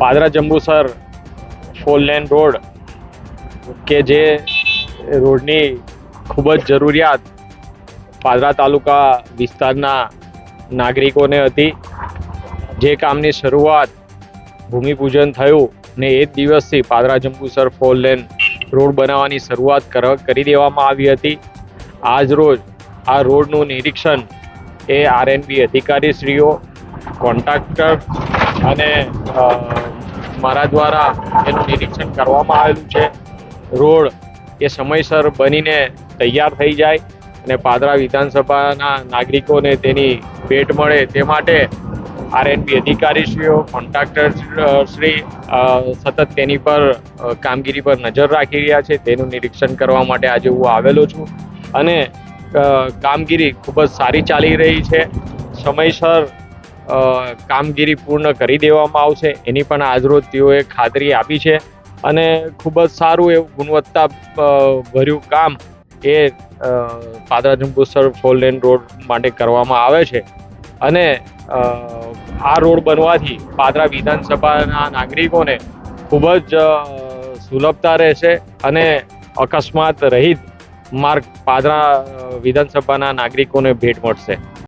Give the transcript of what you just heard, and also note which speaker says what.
Speaker 1: Padra Jambusar 4 lane road કે જે રોડની ખૂબ જ જરૂરિયાત પાદરા તાલુકા વિસ્તારના નાગરિકોને હતી, જે કામની શરૂઆત ભૂમિપૂજન થયું ને એ જ દિવસથી પાદરા જંબુસર 4 લેન રોડ બનાવવાની શરૂઆત કરી દેવામાં આવી હતી. આજ રોજ આ રોડનું નિરીક્ષણ એ આરએનબી અધિકારીશ્રીઓ, કોન્ટ્રાક્ટર અને મારા દ્વારા એનું નિરીક્ષણ કરવામાં આવેલું છે. રોડ એ સમયસર બનીને તૈયાર થઈ જાય અને પાદરા વિધાનસભાના નાગરિકોને તેની ભેટ મળે તે માટે આરએનબી અધિકારીશ્રીઓ, કોન્ટ્રાક્ટર શ્રી સતત તેની પર કામગીરી પર નજર રાખી રહ્યા છે. તેનું નિરીક્ષણ કરવા માટે આજે હું આવેલો છું અને કામગીરી ખૂબ જ સારી ચાલી રહી છે. સમયસર કામગીરી પૂર્ણ કરી દેવામાં આવશે એની પણ આજરોજ તેઓએ ખાતરી આપી છે અને ખૂબ જ સારું એવું ગુણવત્તા ભર્યું કામ એ પાદરા જંબુસર 4 લેન રોડ માટે કરવામાં આવે છે અને આ રોડ બનવાથી પાદરા વિધાનસભાના નાગરિકોને ખૂબ જ સુલભતા રહેશે અને અકસ્માત રહિત માર્ગ પાદરા વિધાનસભાના નાગરિકોને ભેટ મળશે.